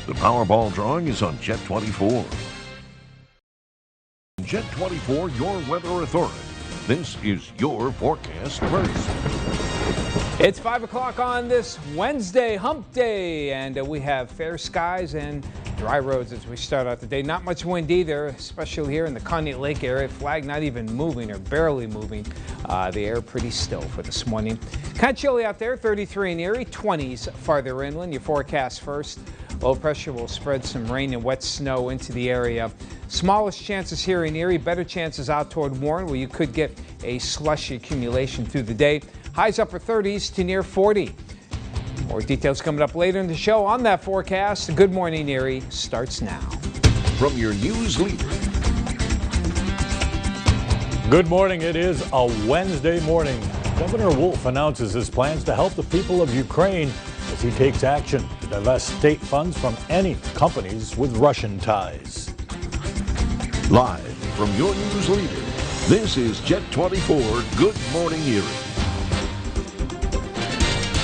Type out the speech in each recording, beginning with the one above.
The Powerball drawing is on JET 24. JET 24, your weather authority. This is your forecast first. It's 5 o'clock on this Wednesday, hump day, and we have fair skies and dry roads as we start out the day. Not much wind either, especially here in the Conneaut Lake area. Flag not even moving or barely moving. The air pretty still for this morning. Kind of chilly out there, 33 in Erie, 20s farther inland. Your forecast first. Low pressure will spread some rain and wet snow into the area. Smallest chances here in Erie, better chances out toward Warren, where you could get a slushy accumulation through the day. Highs upper 30s to near 40. More details coming up later in the show on that forecast. Good Morning Erie starts now. From your news leader. Good morning. It is a Wednesday morning. Governor Wolf announces his plans to help the people of Ukraine as he takes action to divest state funds from any companies with Russian ties. Live from your news leader, this is JET 24 Good Morning Erie.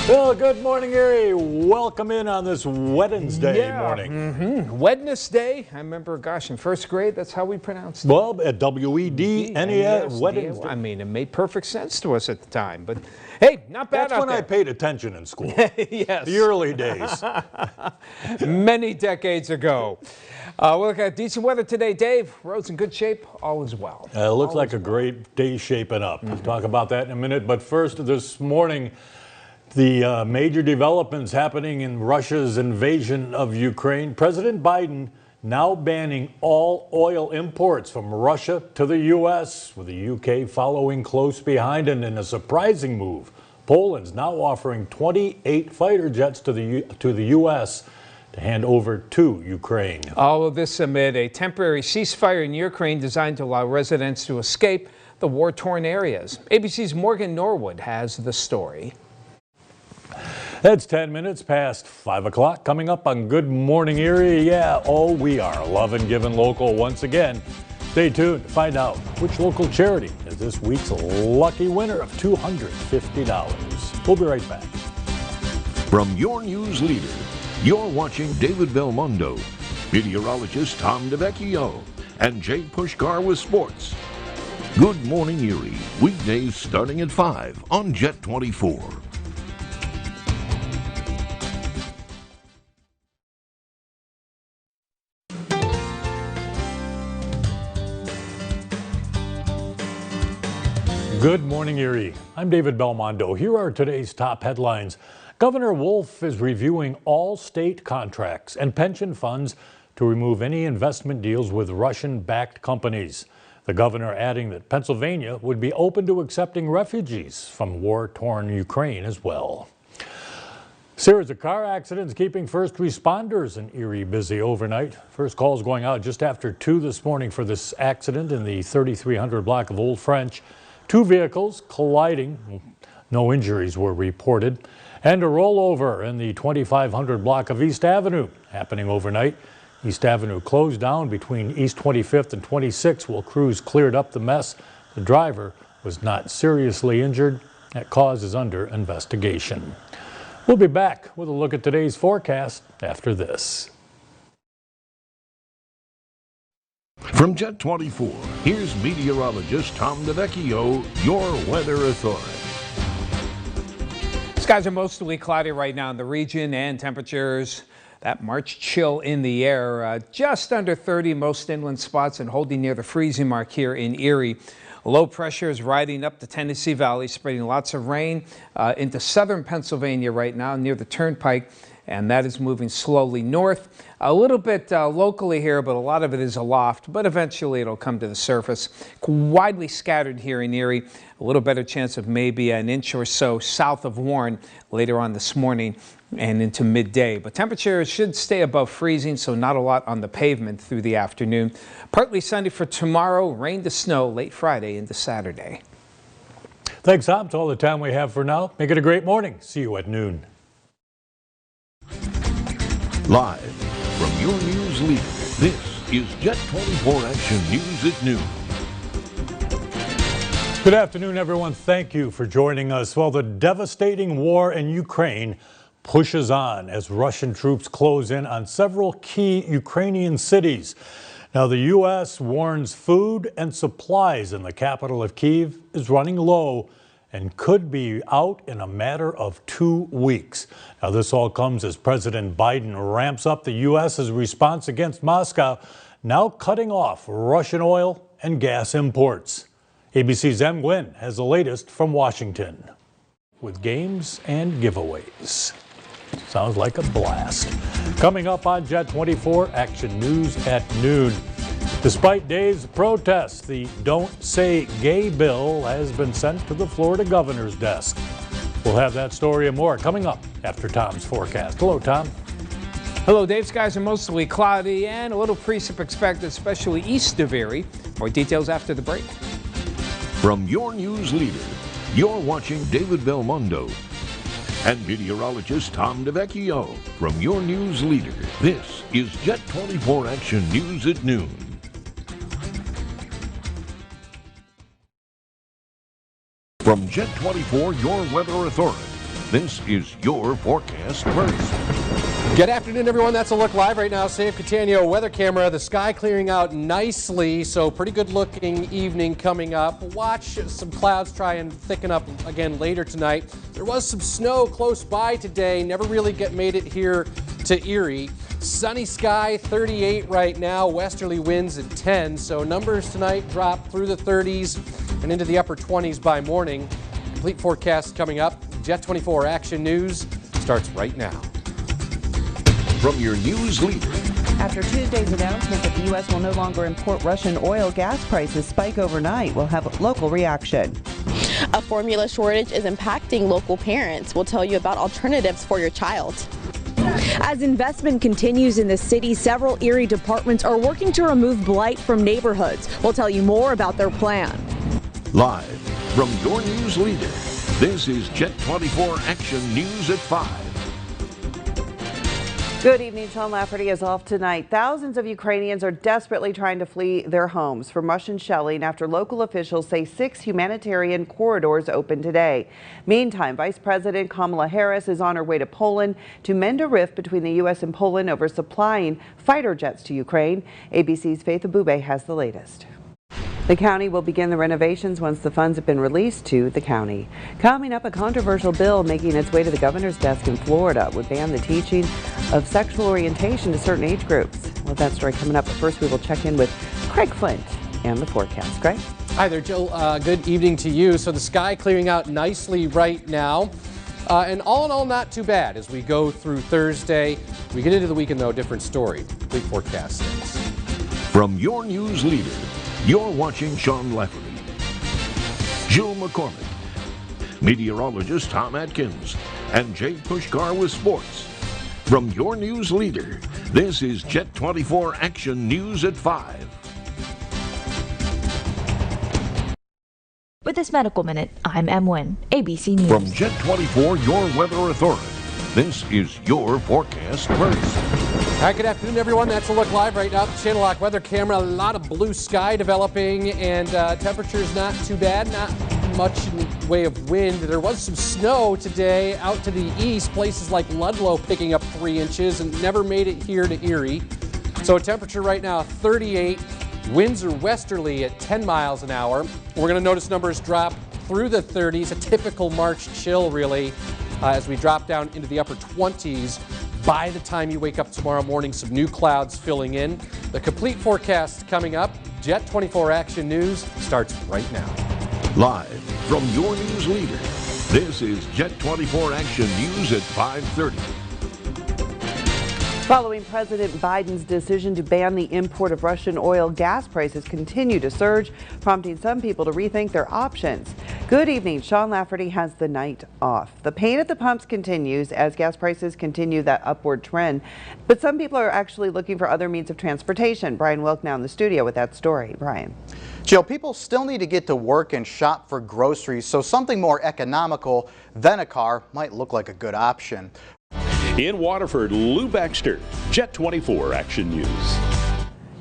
Well, good morning, Erie. Welcome in on this Wednesday morning. Wednesday. I remember, gosh, in first grade, that's how we pronounced it. Well, at WET, Wednesday. I mean, it made perfect sense to us at the time, but hey, not bad. That's when I paid attention in school. Yes. The early days. Many decades ago. We'll look at decent weather today. Dave, roads in good shape, all is well. It looks like a great day shaping up. We'll talk about that in a minute, but first this morning, the major developments happening in Russia's invasion of Ukraine. President Biden now banning all oil imports from Russia to the U.S., with the UK following close behind. And in a surprising move, Poland's now offering 28 fighter jets to the U.S. to hand over to Ukraine. All of this amid a temporary ceasefire in Ukraine designed to allow residents to escape the war-torn areas. ABC's Morgan Norwood has the story. It's 10 minutes past 5 o'clock. Coming up on Good Morning Erie. Yeah, we are loving giving local once again. Stay tuned to find out which local charity is this week's lucky winner of $250. We'll be right back. From your news leader, you're watching David Belmondo, meteorologist Tom DiVecchio, and Jay Pushkar with sports. Good Morning Erie, weekdays starting at 5 on JET 24. Good morning, Erie. I'm David Belmondo. Here are today's top headlines. Governor Wolf is reviewing all state contracts and pension funds to remove any investment deals with Russian-backed companies. The governor adding that Pennsylvania would be open to accepting refugees from war-torn Ukraine as well. Series of car accidents keeping first responders in Erie busy overnight. First calls going out just after 2 this morning for this accident in the 3300 block of Old French. 2 vehicles colliding, no injuries were reported, and a rollover in the 2500 block of East Avenue happening overnight. East Avenue closed down between East 25th and 26th while crews cleared up the mess. The driver was not seriously injured. That cause is under investigation. We'll be back with a look at today's forecast after this. From JET 24, here's meteorologist Tom DiVecchio, your weather authority. Skies are mostly cloudy right now in the region, and temperatures, that March chill in the air, just under 30 most inland spots and holding near the freezing mark here in Erie. Low pressure is riding up the Tennessee Valley, spreading lots of rain into southern Pennsylvania right now near the Turnpike, and that is moving slowly north. A little bit locally here, but a lot of it is aloft, but eventually it'll come to the surface. Widely scattered here in Erie. A little better chance of maybe an inch or so south of Warren later on this morning and into midday. But temperatures should stay above freezing, so not a lot on the pavement through the afternoon. Partly sunny for tomorrow, rain to snow late Friday into Saturday. Thanks, Tom. That's all the time we have for now. Make it a great morning. See you at noon. Live from your news leader, this is JET 24 Action News at noon. Good afternoon, everyone. Thank you for joining us. Well, the devastating war in Ukraine pushes on as Russian troops close in on several key Ukrainian cities. Now, the U.S. warns food and supplies in the capital of Kyiv is running low and could be out in a matter of 2 weeks. Now, this all comes as President Biden ramps up the U.S.'s response against Moscow, now cutting off Russian oil and gas imports. ABC's M. Gwynn has the latest from Washington with games and giveaways. Sounds like a blast. Coming up on JET 24, Action News at noon. Despite days of protests, the Don't Say Gay bill has been sent to the Florida governor's desk. We'll have that story and more coming up after Tom's forecast. Hello, Tom. Hello, Dave. Skies are mostly cloudy and a little precip expected, especially east of Erie. More details after the break. From your news leader, you're watching David Belmondo and meteorologist Tom DiVecchio. From your news leader, this is JET 24 Action News at noon. From JET 24, your weather authority, this is your forecast first. Good afternoon, everyone. That's a look live right now. San Catania weather camera. The sky clearing out nicely, so pretty good looking evening coming up. Watch some clouds try and thicken up again later tonight. There was some snow close by today. Never really made it here to Erie. Sunny sky, 38 right now. Westerly winds at 10. So numbers tonight drop through the 30s and into the upper 20s by morning. Complete forecast coming up. JET 24 Action News starts right now. From your news leader. After Tuesday's announcement that the U.S. will no longer import Russian oil, gas prices spike overnight will have a local reaction. A formula shortage is impacting local parents. We'll tell you about alternatives for your child. As investment continues in the city, several Erie departments are working to remove blight from neighborhoods. We'll tell you more about their plan. Live from your news leader, this is JET 24 Action News at 5. Good evening. Sean Lafferty is off tonight. Thousands of Ukrainians are desperately trying to flee their homes from Russian shelling after local officials say 6 humanitarian corridors opened today. Meantime, Vice President Kamala Harris is on her way to Poland to mend a rift between the U.S. and Poland over supplying fighter jets to Ukraine. ABC's Faith Abube has the latest. The county will begin the renovations once the funds have been released to the county. Coming up, a controversial bill making its way to the governor's desk in Florida would ban the teaching of sexual orientation to certain age groups. Well, that story coming up, but first we will check in with Craig Flint and the forecast. Craig? Hi there, Jill. Good evening to you. So the sky clearing out nicely right now. And all in all, not too bad as we go through Thursday. We get into the weekend, though, different story. Complete forecast. From your news leader, you're watching Sean Lafferty, Jill McCormick, meteorologist Tom Atkins, and Jay Pushkar with sports. From your news leader, this is JET 24 Action News at 5. With this Medical Minute, I'm M. Wynn, ABC News. From JET 24, your weather authority, this is your forecast first. All right, good afternoon, everyone. That's a look live right now at the Channel Lock weather camera. A lot of blue sky developing, and temperatures not too bad, not much in the way of wind. There was some snow today out to the east, places like Ludlow picking up 3 inches, and never made it here to Erie. So temperature right now 38, winds are westerly at 10 miles an hour. We're going to notice numbers drop through the 30s, a typical March chill really, as we drop down into the upper 20s. By the time you wake up tomorrow morning, some new clouds filling in. The complete forecast coming up. JET 24 Action News starts right now. Live from your news leader, this is JET 24 Action News at 5:30. Following President Biden's decision to ban the import of Russian oil, gas prices continue to surge, prompting some people to rethink their options. Good evening. Sean Lafferty has the night off. The pain at the pumps continues as gas prices continue that upward trend, but some people are actually looking for other means of transportation. Brian Wilk now in the studio with that story. Brian. Jill, people still need to get to work and shop for groceries, so something more economical than a car might look like a good option. In Waterford, Lou Baxter, JET 24 Action News.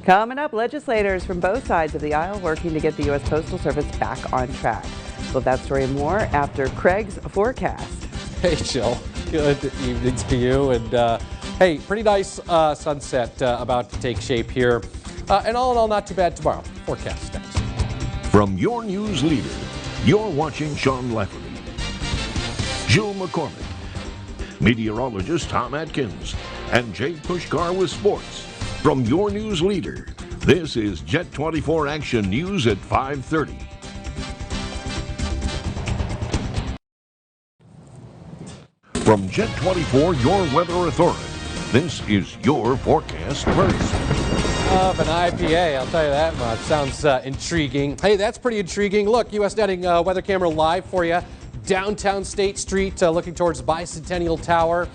Coming up, legislators from both sides of the aisle working to get the U.S. Postal Service back on track. We'll have that story and more after Craig's forecast. Hey, Jill. Good evening to you. And hey, pretty nice sunset about to take shape here. And all in all, not too bad tomorrow. Forecast next. From your news leader, you're watching Sean Lafferty, Jill McCormick, meteorologist Tom Atkins, and Jay Pushkar with sports. From your news leader, this is Jet 24 Action News at 5:30. From Jet 24, your weather authority, this is your forecast first. Of an IPA, I'll tell you that much. Sounds intriguing. Hey, that's pretty intriguing. Look, U.S. Netting weather camera live for you. Downtown State Street, looking towards Bicentennial Tower.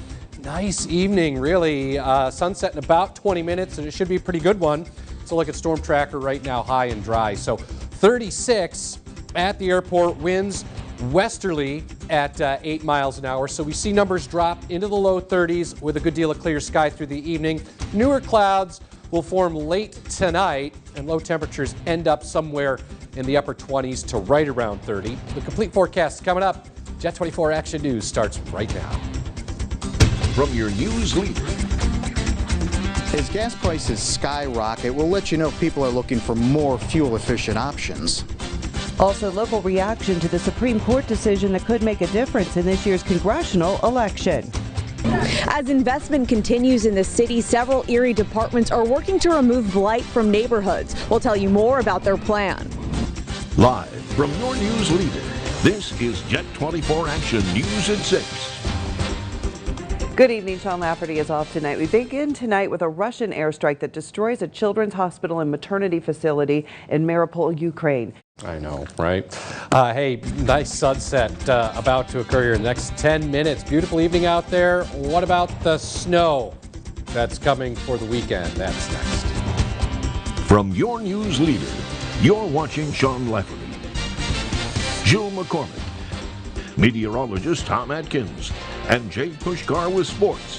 Nice evening, really. Sunset in about 20 minutes, and it should be a pretty good one. So look at Storm Tracker right now, high and dry. So 36 at the airport, winds westerly at 8 miles an hour. So we see numbers drop into the low 30s with a good deal of clear sky through the evening. Newer clouds will form late tonight, and low temperatures end up somewhere in the upper 20s to right around 30. The complete forecast is coming up. Jet 24 Action News starts right now. From your news leader. As gas prices skyrocket, we'll let you know if people are looking for more fuel-efficient options. Also, local reaction to the Supreme Court decision that could make a difference in this year's congressional election. As investment continues in the city, several Erie departments are working to remove blight from neighborhoods. We'll tell you more about their plan. Live from your news leader, this is Jet 24 Action News at 6. Good evening. Sean Lafferty is off tonight. We begin tonight with a Russian airstrike that destroys a children's hospital and maternity facility in Mariupol, Ukraine. I know, right? Hey, nice sunset about to occur here in the next 10 minutes. Beautiful evening out there. What about the snow that's coming for the weekend? That's next. From your news leader, you're watching Sean Lafferty, Jill McCormick, meteorologist Tom Atkins, and Jay Pushkar with sports.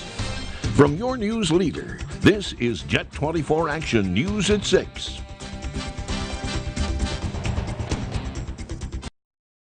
From your news leader, this is Jet 24 Action News at 6.